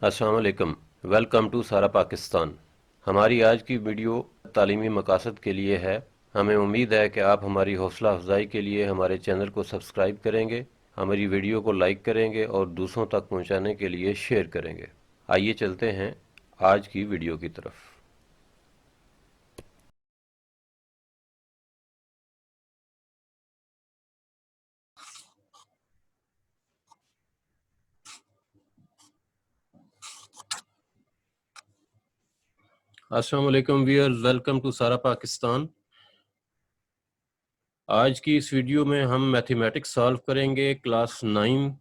अस्सलाम वालेकुम। Welcome to सारा पाकिस्तान। हमारी आज की वीडियो तालीमी मकासद के लिए है। हमें उम्मीद है कि आप हमारी हौसला अफजाई के लिए हमारे चैनल को सब्सक्राइब करेंगे, हमारी वीडियो को लाइक करेंगे और दूसरों तक पहुंचाने के लिए शेयर करेंगे। आइए चलते हैं आज की वीडियो की तरफ। अस्सलाम वालेकुम व्यूअर्स, वेलकम टू सारा पाकिस्तान। आज की इस वीडियो में हम मैथमेटिक्स सॉल्व करेंगे क्लास 9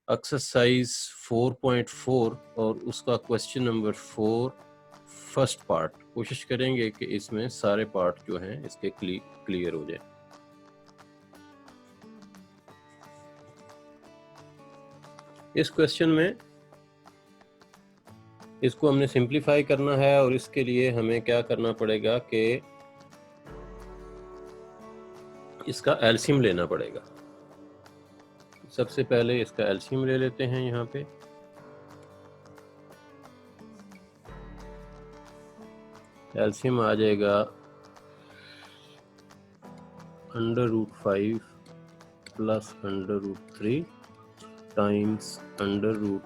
एक्सरसाइज 4.4 और उसका क्वेश्चन नंबर 4 फर्स्ट पार्ट। कोशिश करेंगे कि इसमें सारे पार्ट जो हैं इसके क्लियर हो जाए। इस क्वेश्चन में इसको हमने सिंप्लीफाई करना है और इसके लिए हमें क्या करना पड़ेगा कि इसका एलसीएम लेना पड़ेगा। सबसे पहले इसका एलसीएम ले लेते हैं। यहाँ पे एलसीएम आ जाएगा √5 प्लस √3 टाइम्स √5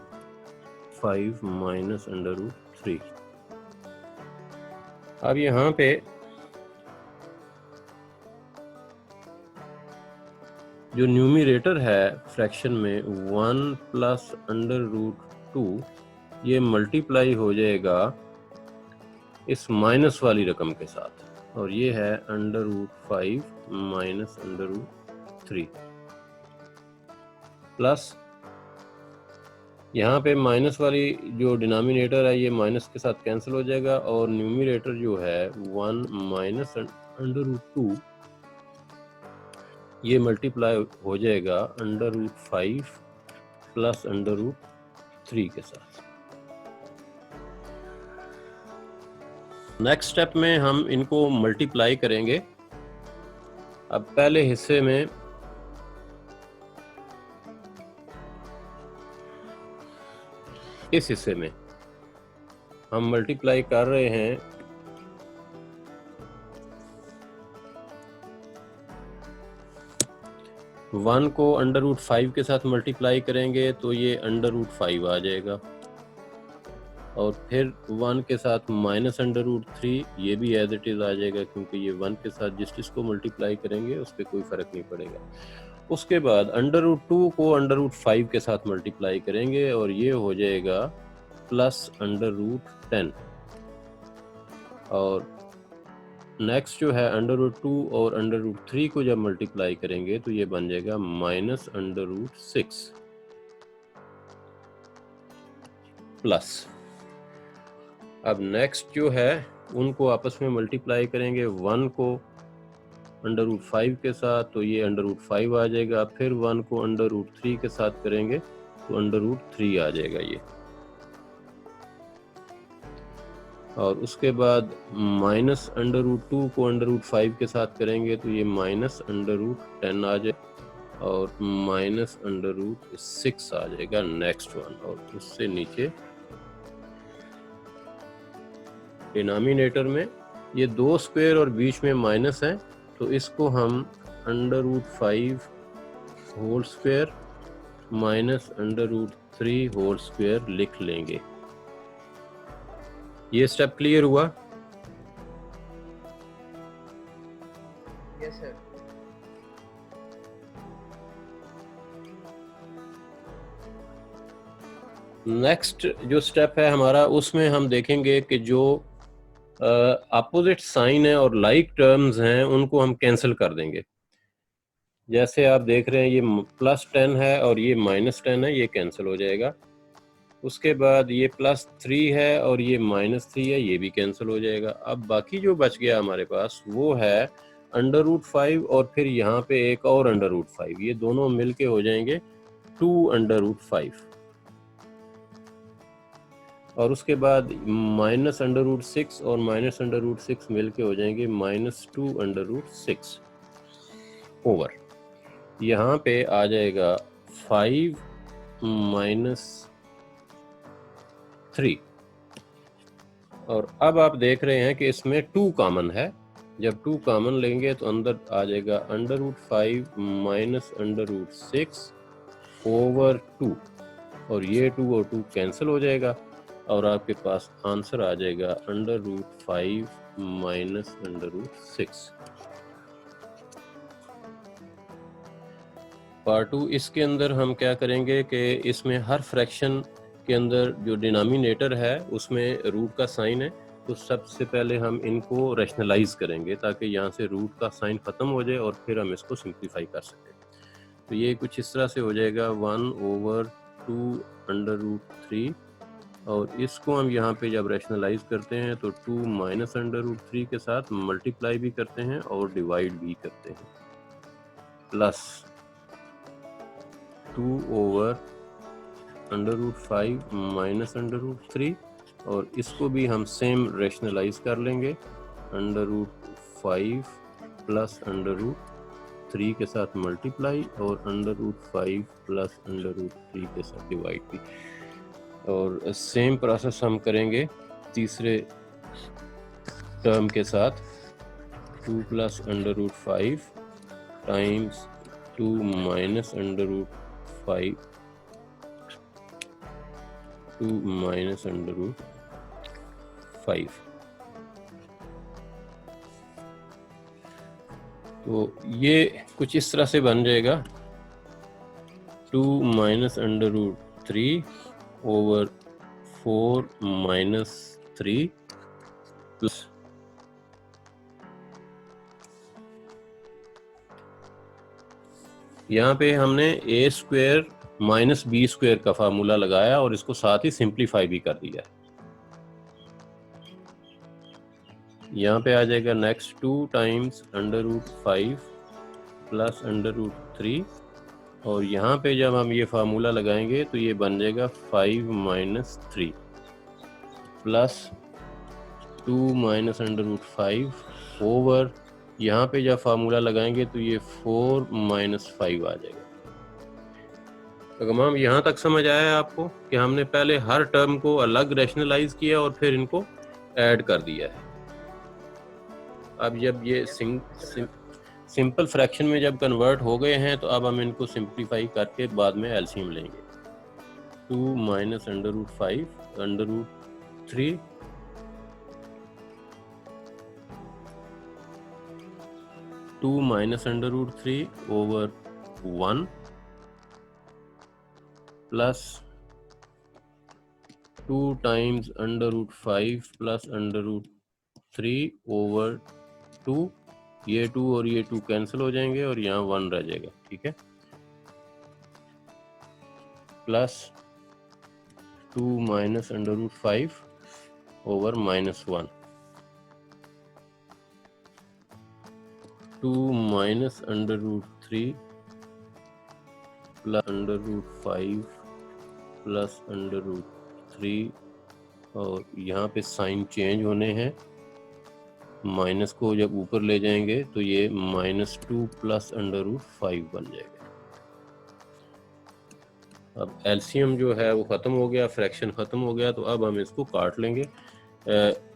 माइनस √3। अब यहाँ पे जो न्यूमरेटर है फ्रैक्शन में 1 प्लस √2 ये मल्टीप्लाई हो जाएगा इस माइनस वाली रकम के साथ, और ये है √5 माइनस √3 प्लस यहाँ पे माइनस वाली जो डिनोमिनेटर है ये माइनस के साथ कैंसिल हो जाएगा और न्यूमरेटर जो है 1 माइनस √2 ये मल्टीप्लाई हो जाएगा √5 प्लस √3 के साथ। नेक्स्ट स्टेप में हम इनको मल्टीप्लाई करेंगे। अब पहले हिस्से में इस हिस्से में हम मल्टीप्लाई कर रहे हैं 1 को √5 के साथ मल्टीप्लाई करेंगे तो ये √5 आ जाएगा, और फिर 1 के साथ माइनस √3 ये भी एज इट इज़ आ जाएगा, क्योंकि ये 1 के साथ जिसको मल्टीप्लाई करेंगे उस पर कोई फ़र्क नहीं पड़ेगा। उसके बाद √2 को √5 के साथ मल्टीप्लाई करेंगे और ये हो जाएगा प्लस √10, और नेक्स्ट जो है √2 और √3 को जब मल्टीप्लाई करेंगे तो ये बन जाएगा माइनस √6 प्लस। अब नेक्स्ट जो है उनको आपस में मल्टीप्लाई करेंगे 1 को √5 के साथ तो ये √5 आ जाएगा, फिर 1 को √3 के साथ करेंगे तो √3 आ जाएगा ये, और उसके बाद माइनस √2 को √5 के साथ करेंगे तो ये माइनस √10 आ जाए और माइनस √6 आ जाएगा नेक्स्ट वन, और उससे नीचे डिनोमिनेटर में ये 2 स्क्वायर और बीच में माइनस है तो इसको हम √5 whole square minus √3 whole square लिख लेंगे। ये स्टेप क्लियर हुआ? Yes sir. नेक्स्ट जो स्टेप है हमारा उसमें हम देखेंगे कि जो अपोजिट साइन है और लाइक टर्म्स हैं उनको हम कैंसिल कर देंगे। जैसे आप देख रहे हैं ये +10 है और ये -10 है, ये कैंसिल हो जाएगा। उसके बाद ये +3 है और ये -3 है, ये भी कैंसिल हो जाएगा। अब बाकी जो बच गया हमारे पास वो है √5 और फिर यहाँ पे एक और √5, ये दोनों मिलके हो जाएंगे 2√5, और उसके बाद -√6 और -√6 मिलके हो जाएंगे -2√6 ओवर, यहाँ पे आ जाएगा 5 - 3। और अब आप देख रहे हैं कि इसमें 2 कॉमन है। जब 2 कॉमन लेंगे तो अंदर आ जाएगा √5 माइनस √6 ओवर 2, और ये 2 और 2 कैंसिल हो जाएगा और आपके पास आंसर आ जाएगा √5 माइनस √6। पार्ट 2 इसके अंदर हम क्या करेंगे कि इसमें हर फ्रैक्शन के अंदर जो डिनोमिनेटर है उसमें रूट का साइन है, तो सबसे पहले हम इनको रैशनलाइज करेंगे ताकि यहाँ से रूट का साइन ख़त्म हो जाए और फिर हम इसको सिंप्लीफाई कर सकें। तो ये कुछ इस तरह से हो जाएगा 1/2 √3, और इसको हम यहाँ पे जब रैशनलाइज करते हैं तो 2 माइनस √3 के साथ मल्टीप्लाई भी करते हैं और डिवाइड भी करते हैं, प्लस 2/√5 माइनस √3, और इसको भी हम सेम रैशनलाइज कर लेंगे √5 प्लस √3 के साथ मल्टीप्लाई और √5 प्लस √3 के साथ डिवाइड भी। और सेम प्रोसेस हम करेंगे तीसरे टर्म के साथ 2 प्लस √5 टाइम्स 2 माइनस √5 2 माइनस √5। तो ये कुछ इस तरह से बन जाएगा 2 माइनस √3 ओवर 4 माइनस 3 प्लस यहाँ पे हमने a² माइनस b² का फार्मूला लगाया और इसको साथ ही सिंप्लीफाई भी कर दिया है। यहाँ पे आ जाएगा नेक्स्ट 2 टाइम्स √5 प्लस √3, और यहाँ पे जब हम ये फार्मूला लगाएंगे तो ये बन जाएगा 5 माइनस 3 प्लस 2 माइनस √5 ओवर, यहाँ पे जब फार्मूला लगाएंगे तो ये 4 माइनस 5 आ जाएगा। तो तमाम यहाँ तक समझ आया है आपको कि हमने पहले हर टर्म को अलग रैशनलाइज किया और फिर इनको ऐड कर दिया है। अब जब ये सिंपल फ्रैक्शन में जब कन्वर्ट हो गए हैं तो अब हम इनको सिंप्लीफाई करके बाद में एलसीएम लेंगे। 2 minus √5 √3 2 minus √3 over 1 plus 2 times √5 plus √3 over 2, ये 2 और ये 2 कैंसिल हो जाएंगे और यहाँ 1 रह जाएगा, ठीक है, plus 2 minus √5 over -1, 2 minus √3 plus √5 plus √3, और यहाँ पे साइन चेंज होने हैं, माइनस को जब ऊपर ले जाएंगे तो ये -2 प्लस √5 बन जाएगा। अब एलसीएम जो है वो ख़त्म हो गया, फ्रैक्शन ख़त्म हो गया, तो अब हम इसको काट लेंगे।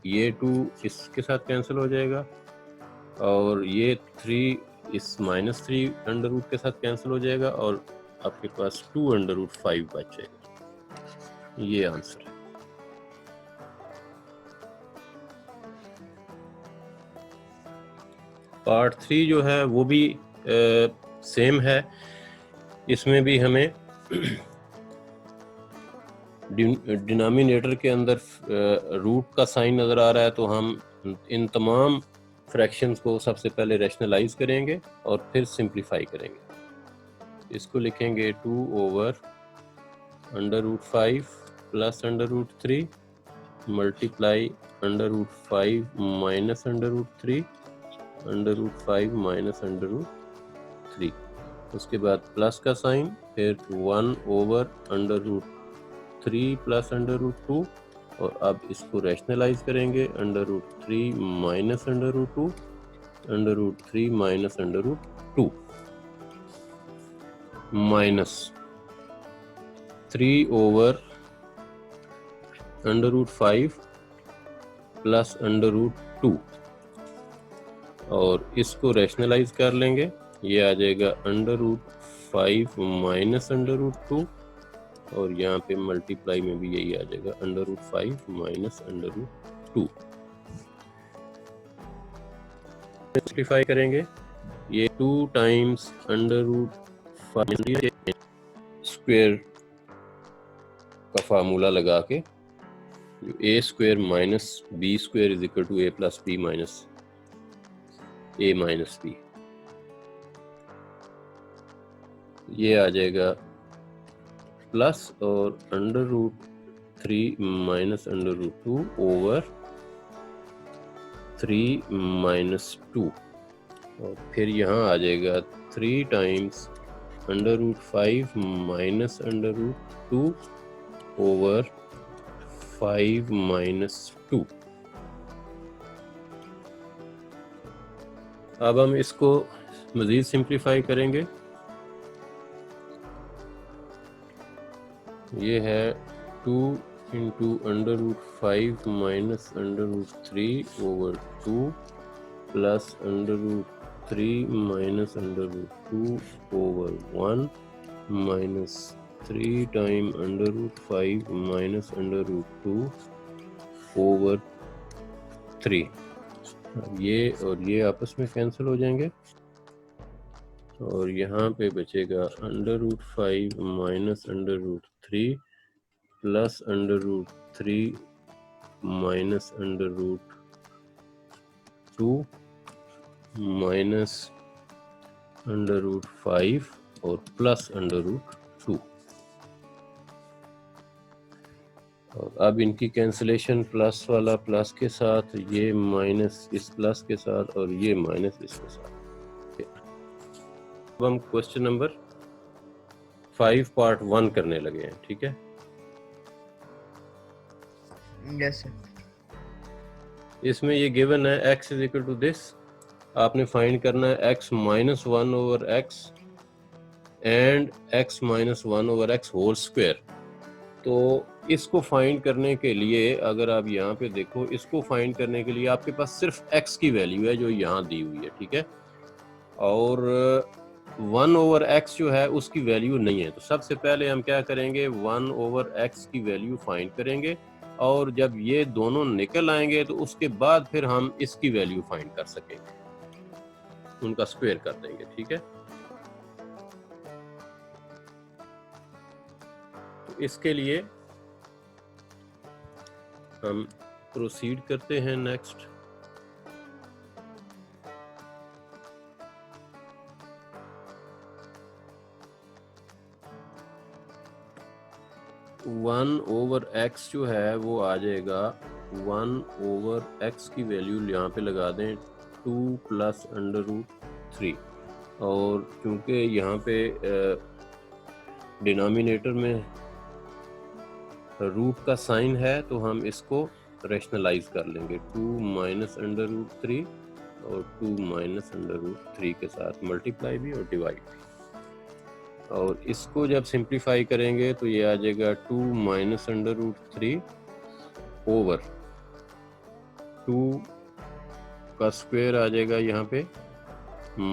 ये 2 इसके साथ कैंसिल हो जाएगा और ये 3 इस -3 अंडर रूट के साथ कैंसिल हो जाएगा और आपके पास 2 अंडर रूट 5 बच जाएगा। ये आंसर है। पार्ट 3 जो है वो भी सेम है, इसमें भी हमें डिनोमिनेटर के अंदर रूट का साइन नज़र आ रहा है, तो हम इन तमाम फ्रैक्शंस को सबसे पहले रैशनलाइज करेंगे और फिर सिंप्लीफाई करेंगे। इसको लिखेंगे 2 over √5 plus √3 multiply √5 minus √3 √5 minus √3, उसके बाद प्लस का साइन, फिर 1 ओवर √3 प्लस √2, और अब इसको रैशनलाइज करेंगे √3 minus √2 √3 minus √2 minus 3 over √5 plus √2 और इसको रैशनलाइज कर लेंगे, ये आ जाएगा √5 माइनस √2 और यहाँ पे मल्टीप्लाई में भी यही आ जाएगा √5 माइनस √2। सिंप्लीफाई करेंगे, ये 2 टाइम्स √5 स्क्वायर का फार्मूला लगा के जो a square minus b square is equal to a plus b minus a minus b, ये आ जाएगा प्लस और √3 माइनस √2 ओवर 3 माइनस 2 और फिर यहाँ आ जाएगा 3 टाइम्स √5 माइनस √2 ओवर 5 माइनस 2। अब हम इसको मज़ीद सिंप्लीफाई करेंगे, ये है 2 into √5 minus √3 over 2 plus √3 minus √2 over 1 minus 3 time √5 minus √2 over 3। अब ये और ये आपस में कैंसिल हो जाएंगे और यहाँ पे बचेगा √5 माइनस √3 प्लस √3 माइनस √2 माइनस √5 और प्लस √2। और अब इनकी कैंसिलेशन प्लस वाला प्लस के साथ, ये माइनस इस प्लस के साथ और ये माइनस इसके साथ। अब हम क्वेश्चन नंबर 5 पार्ट 1 करने लगे हैं, ठीक है? Yes sir. इसमें ये गिवन है x is equal to this, आपने फाइंड करना है x minus 1 over x and x minus 1 over x whole square. तो इसको फाइंड करने के लिए अगर आप यहाँ पे देखो, इसको फाइंड करने के लिए आपके पास सिर्फ x की वैल्यू है जो यहाँ दी हुई है, ठीक है? और 1 ओवर x जो है उसकी वैल्यू नहीं है। तो सबसे पहले हम क्या करेंगे, 1 ओवर x की वैल्यू फाइंड करेंगे और जब ये दोनों निकल आएंगे तो उसके बाद फिर हम इसकी वैल्यू फाइंड कर सकेंगे, उनका स्क्वायर कर देंगे, ठीक है? तो इसके लिए हम प्रोसीड करते हैं नेक्स्ट। वन ओवर एक्स जो है वो आ जाएगा 1 ओवर एक्स की वैल्यू यहाँ पे लगा दें 2 प्लस √3 और क्योंकि यहाँ पे डिनोमिनेटर में रूट का साइन है तो हम इसको रैशनलाइज कर लेंगे, 2 माइनस √3 और 2 माइनस √3 के साथ मल्टीप्लाई भी और डिवाइड भी। और इसको जब सिंप्लीफाई करेंगे तो ये आ जाएगा 2 माइनस √3 ओवर 2 का स्क्वायर आ जाएगा यहाँ पे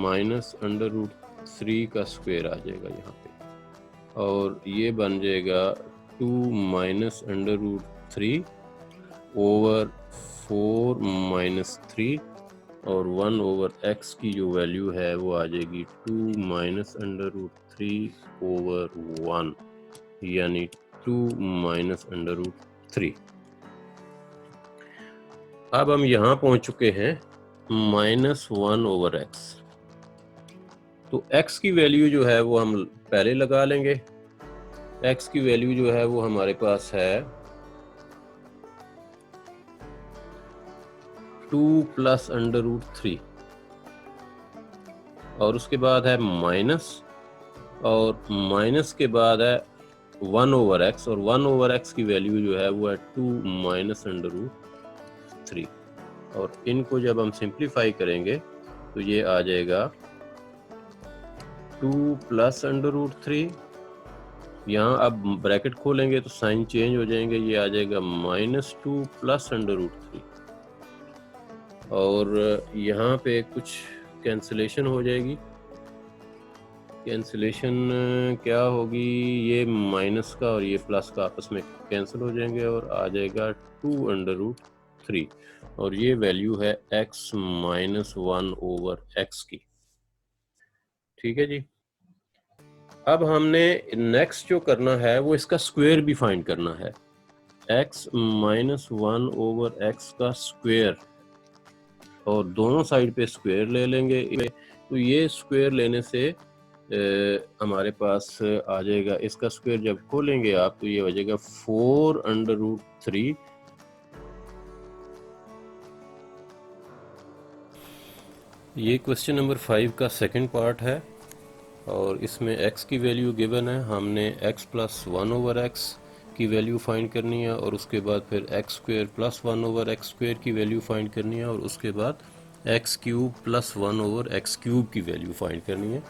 माइनस √3 का स्क्वायर आ जाएगा यहाँ पे और ये बन जाएगा 2 माइनस √3 ओवर 4 माइनस 3 और 1 ओवर x की जो वैल्यू है वो आ जाएगी 2 माइनस √3 ओवर 1 यानी 2 माइनस √3। अब हम यहाँ पहुँच चुके हैं -1 ओवर x। तो x की वैल्यू जो है वो हम पहले लगा लेंगे। x की वैल्यू जो है वो हमारे पास है 2 प्लस √3 और उसके बाद है माइनस और माइनस के बाद है 1 ओवर x और 1 ओवर x की वैल्यू जो है वो है 2 माइनस √3 और इनको जब हम सिंप्लीफाई करेंगे तो ये आ जाएगा 2 प्लस √3 यहाँ अब ब्रैकेट खोलेंगे तो साइन चेंज हो जाएंगे, ये आ जाएगा -2 प्लस √3 और यहाँ पे कुछ कैंसिलेशन हो जाएगी। कैंसिलेशन क्या होगी, ये माइनस का और ये प्लस का आपस में कैंसिल हो जाएंगे और आ जाएगा 2√3 और ये वैल्यू है x -1/x की। ठीक है जी। अब हमने नेक्स्ट जो करना है वो इसका स्क्वायर भी फाइंड करना है। x -1/x का स्क्वायर और दोनों साइड पे स्क्वायर ले लेंगे। तो ये स्क्वायर लेने से हमारे पास आ जाएगा, इसका स्क्वायर जब खोलेंगे आप तो ये हो जाएगा 4√3। ये क्वेश्चन नंबर 5 का सेकंड पार्ट है और इसमें x की वैल्यू गिवन है। हमने x + 1/x की वैल्यू फाइंड करनी है और उसके बाद फिर x² + 1/x² की वैल्यू फाइंड करनी है और उसके बाद x³ + 1/x³ की वैल्यू फाइंड करनी है।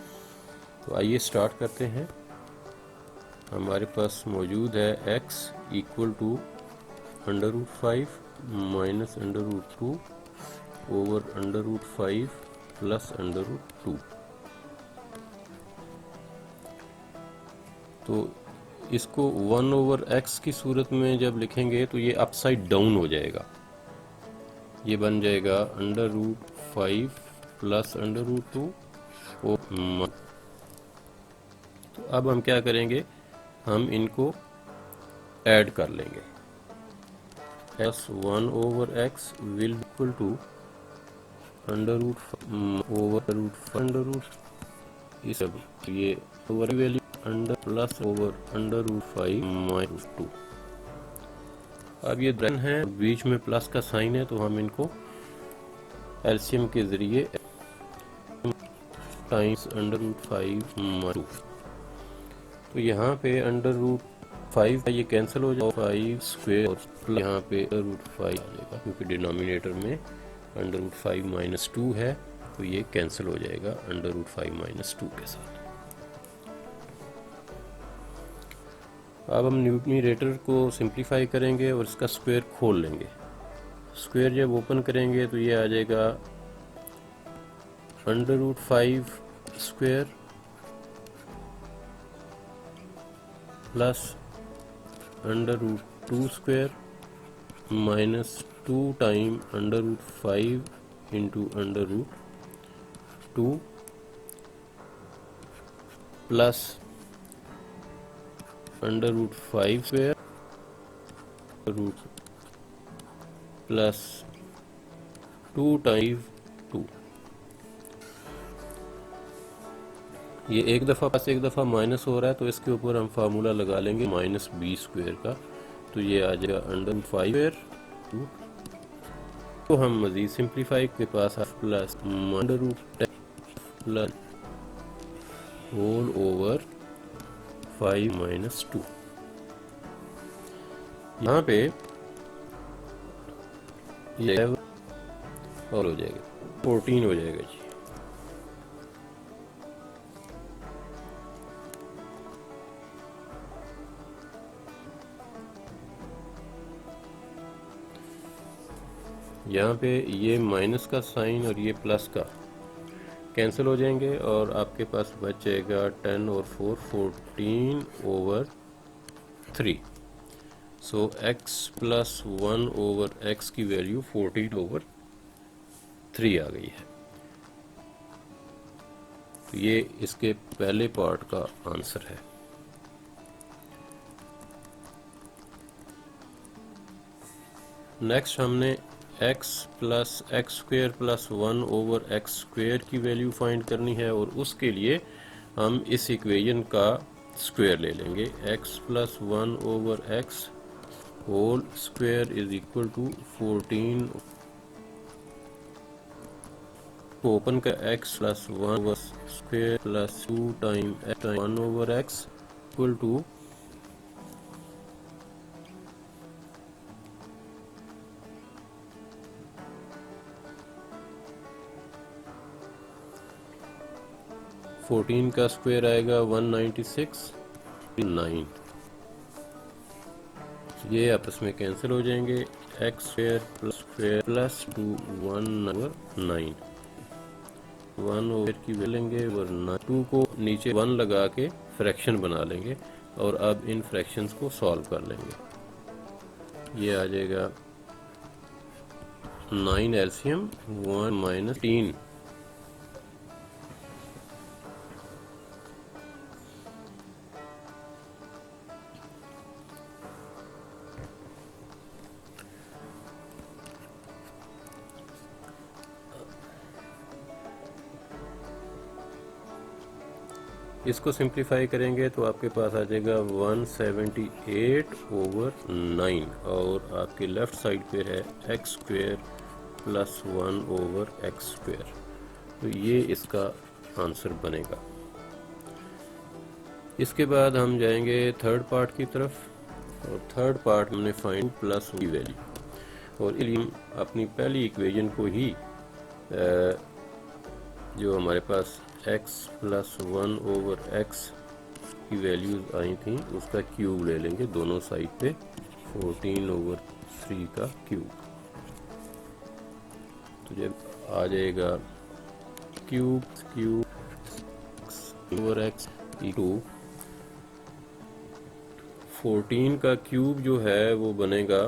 तो आइए स्टार्ट करते हैं। हमारे पास मौजूद है x = √5 -√2 over √5 plus √2। तो इसको 1/x की सूरत में जब लिखेंगे तो ये अपसाइड डाउन हो जाएगा, ये बन जाएगा √5 प्लस √2। तो अब हम क्या करेंगे, हम इनको ऐड कर लेंगे। s1/x will equal to √5 इस ये ओवर वैल्यू +/√5 -2। अब ये धन है, बीच में प्लस का साइन है तो हम इनको एलसीएम के जरिए टाइम्स √5 -2। तो यहाँ पे √5 ये कैंसिल हो जाएगा, 5² और यहाँ पे √5 आ जाएगा क्योंकि डिनोमिनेटर में √5 - 2 है तो ये कैंसिल हो जाएगा √5 - 2 के साथ। अब हम न्यूमरेटर को सिंप्लीफाई करेंगे और इसका स्क्वायर खोल लेंगे। स्क्वायर जब ओपन करेंगे तो ये आ जाएगा √5² plus √2² -2 time √5 into √2 plus √5² plus 2 time 2। ये एक दफ़ा प्लस एक दफ़ा माइनस हो रहा है तो इसके ऊपर हम फार्मूला लगा लेंगे -b² का, तो ये आ जाएगा √5²। तो हम मज़ीद सिंप्लीफाई के पास प्लस √10 प्लस होल ओवर 5 - 2। यहाँ पे ये और हो जाएगा 14 हो जाएगा जी। यहाँ पे ये माइनस का साइन और ये प्लस का कैंसिल हो जाएंगे और आपके पास बच जाएगा 10 और 4 14/3। सो x + 1/x की वैल्यू 14/3 आ गई है। तो ये इसके पहले पार्ट का आंसर है। नेक्स्ट हमने x + x² + 1/x² की वैल्यू फाइंड करनी है और उसके लिए हम इस इक्वेशन का स्क्वायर ले लेंगे। x + 1/x whole square is equal to 14। Open का x + 1/² plus 2 time 1/x equal to 14 का स्क्वायर आएगा 196 9, ये आपस में कैंसिल हो जाएंगे। एक्स स्क्वायर प्लस 2 1/9, 1 ओवर की वैल्यू लेंगे वरना 2 को नीचे 1 लगा के फ्रैक्शन बना लेंगे और अब इन फ्रैक्शंस को सॉल्व कर लेंगे। ये आ जाएगा 9 एलसीएम 1 - 3। इसको सिंप्लीफाई करेंगे तो आपके पास आ जाएगा 178/9 और आपके लेफ्ट साइड पे है एक्स स्क्वायर प्लस 1/x²। तो ये इसका आंसर बनेगा। इसके बाद हम जाएंगे थर्ड पार्ट की तरफ और थर्ड पार्ट हमने फाइंड प्लस की वैल्यू और इसलिए हम अपनी पहली इक्वेशन को ही जो हमारे पास x प्लस 1/x की वैल्यूज आई थी उसका क्यूब ले लेंगे दोनों साइड पे 14/3 का क्यूब। तो जब आ जाएगा क्यूब ओवर x इक्वल 14 का क्यूब जो है वो बनेगा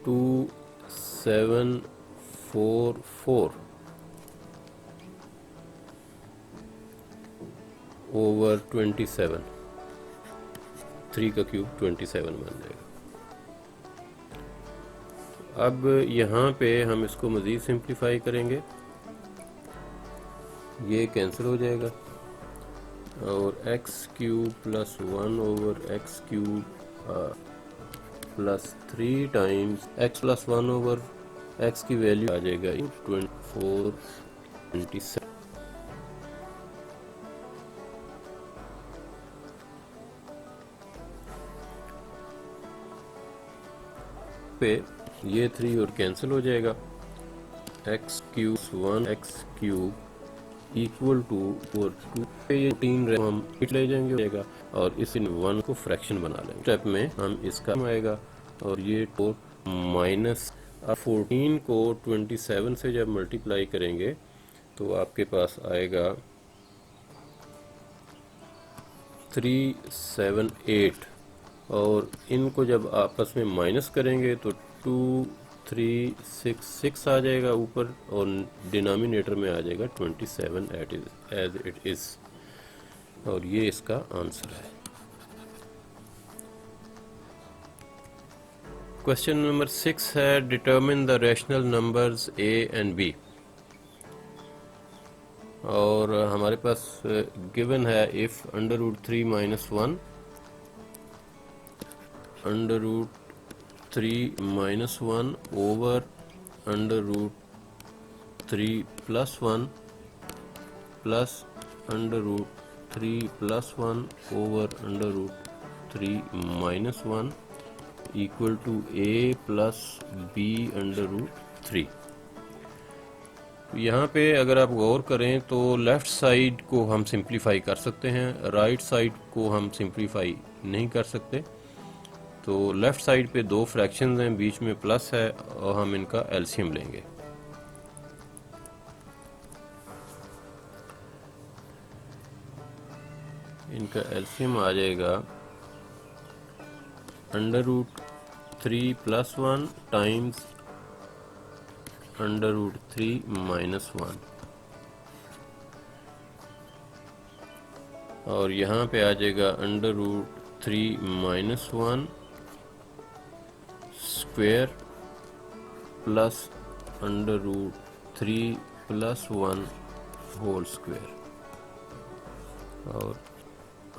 2744/27, 3 का क्यूब 27 बन जाएगा। अब यहाँ पे हम इसको मज़ीद सिंप्लीफाई करेंगे, ये कैंसिल हो जाएगा और x³ plus 1/x³ plus 3 times x plus 1/x की वैल्यू आ जाएगा 24/27 पे ये 3 और कैंसिल हो जाएगा। x³ 1x³ इक्वल टू 2 पे ये 3 हम ले जाएंगे और इस 1 को फ्रैक्शन बना लेंगे। स्टेप में हम इसका आएगा और ये तो माइनस 14 को 27 से जब मल्टीप्लाई करेंगे तो आपके पास आएगा 378 और इनको जब आपस में माइनस करेंगे तो 2366 आ जाएगा ऊपर और डिनोमिनेटर में आ जाएगा 27 एज इट इज और ये इसका आंसर है। क्वेश्चन नंबर 6 है determine the rational numbers a and b और हमारे पास गिवन है if √3 - 1 √3 - 1 over √3 + 1 plus √3 + 1 over √3 - 1 equal to a plus b √3। यहाँ पे अगर आप गौर करें तो लेफ़्ट साइड को हम सिंप्लीफाई कर सकते हैं, राइट साइड को हम सिंप्लीफाई नहीं कर सकते। तो लेफ़्ट साइड पे 2 फ्रैक्शंस हैं, बीच में प्लस है और हम इनका एलसीएम लेंगे। इनका एलसीएम आ जाएगा √3 + 1 टाइम्स √3 - 1 और यहाँ पे आ जाएगा √3 - 1 स्क्वायर प्लस √3 + 1 होल स्क्वायर और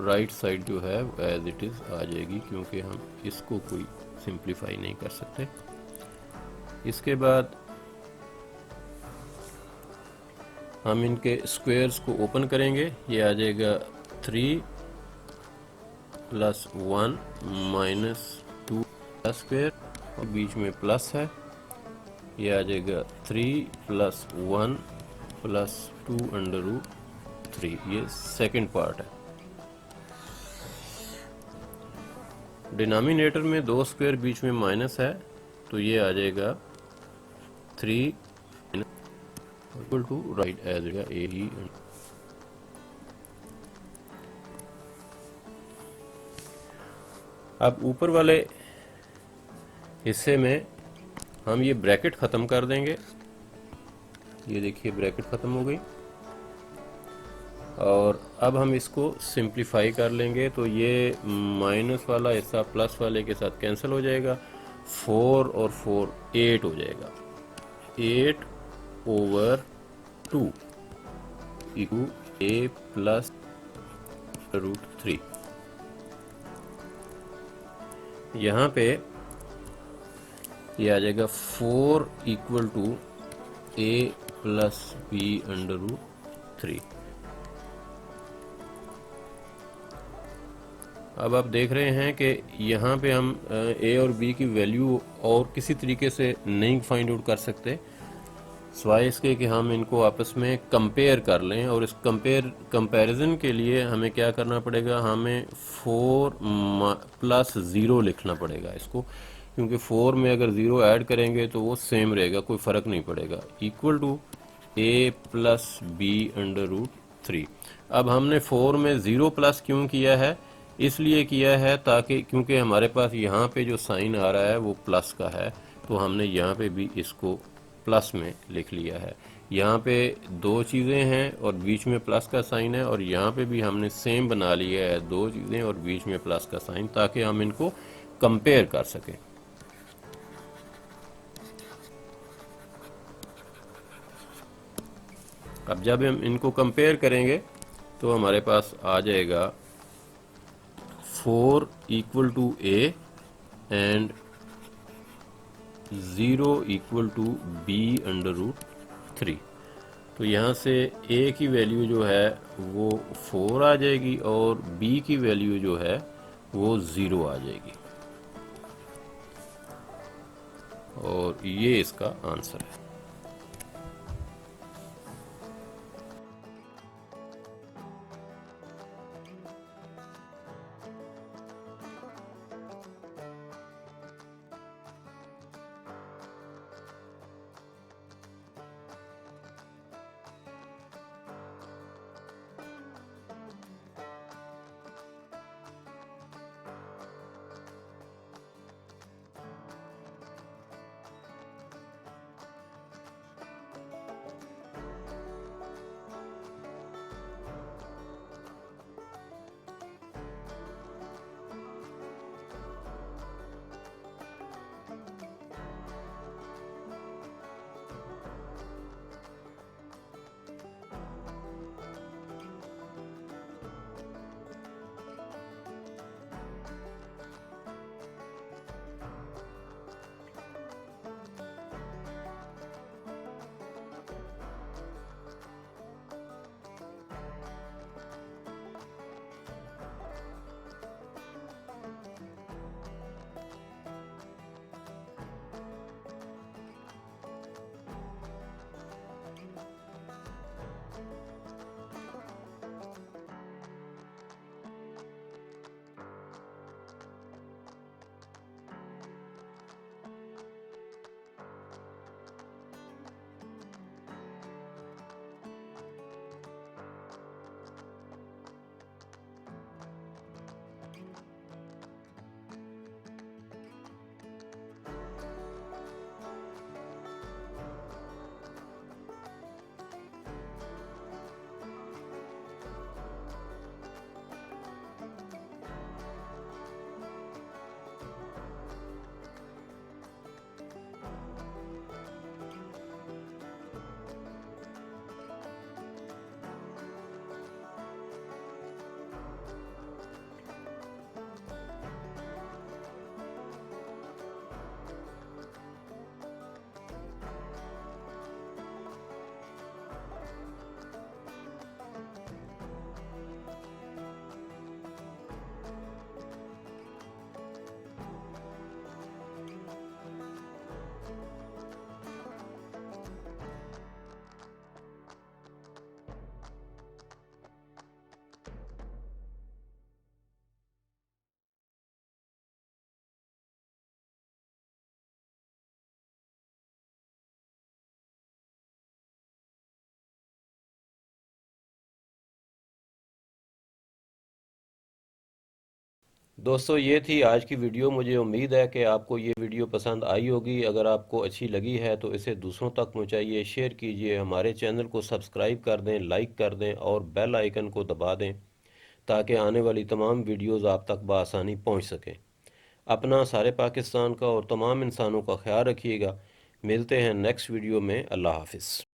राइट साइड जो है एज इट इज़ आ जाएगी क्योंकि हम इसको कोई सिंप्लीफाई नहीं कर सकते। इसके बाद हम इनके स्क्वायर्स को ओपन करेंगे, ये आ जाएगा 3 + 1 - 2 स्क्वायर और बीच में प्लस है ये आ जाएगा 3 प्लस 1 प्लस 2 अंडर रूट 3, ये सेकंड पार्ट है। डिनोमिनेटर में 2 स्क्वायर बीच में माइनस है, तो ये आ जाएगा 3 equal to right as a ही। अब ऊपर वाले हिस्से में हम ये ब्रैकेट ख़त्म कर देंगे। ये देखिए ब्रैकेट ख़त्म हो गई, और अब हम इसको सिंप्लीफाई कर लेंगे, तो ये माइनस वाला हिस्सा प्लस वाले के साथ कैंसिल हो जाएगा। 4 और 4 8 हो जाएगा। 8 over 2 equal A plus root 3। यहाँ पे ये आ जाएगा 4 equal to A plus B under root 3। अब आप देख रहे हैं कि यहाँ पे हम ए और बी की वैल्यू और किसी तरीके से नहीं फाइंड आउट कर सकते, सिवाय इसके कि हम इनको आपस में कंपेयर कर लें। और इस कंपैरिजन के लिए हमें क्या करना पड़ेगा, हमें 4 प्लस 0 लिखना पड़ेगा इसको, क्योंकि 4 में अगर 0 ऐड करेंगे तो वो सेम रहेगा, कोई फ़र्क नहीं पड़ेगा। Equal to A plus B under root 3। अब हमने 4 में 0 प्लस क्यों किया है, इसलिए किया है ताकि क्योंकि हमारे पास यहाँ पे जो साइन आ रहा है वो प्लस का है, तो हमने यहाँ पे भी इसको प्लस में लिख लिया है। यहाँ पे दो चीज़ें हैं और बीच में प्लस का साइन है, और यहाँ पे भी हमने सेम बना लिया है, दो चीज़ें और बीच में प्लस का साइन, ताकि हम इनको कंपेयर कर सकें। अब जब हम इनको कंपेयर करेंगे तो हमारे पास आ जाएगा 4 equal to A and 0 equal to B under root 3। तो यहाँ से a की वैल्यू जो है वो 4 आ जाएगी और b की वैल्यू जो है वो 0 आ जाएगी, और ये इसका आंसर है। दोस्तों ये थी आज की वीडियो। मुझे उम्मीद है कि आपको ये वीडियो पसंद आई होगी। अगर आपको अच्छी लगी है तो इसे दूसरों तक पहुंचाइए, शेयर कीजिए, हमारे चैनल को सब्सक्राइब कर दें, लाइक कर दें और बेल आइकन को दबा दें ताकि आने वाली तमाम वीडियोस आप तक बआसानी पहुंच सकें। अपना, सारे पाकिस्तान का और तमाम इंसानों का ख्याल रखिएगा। मिलते हैं नेक्स्ट वीडियो में। अल्लाह हाफिज़।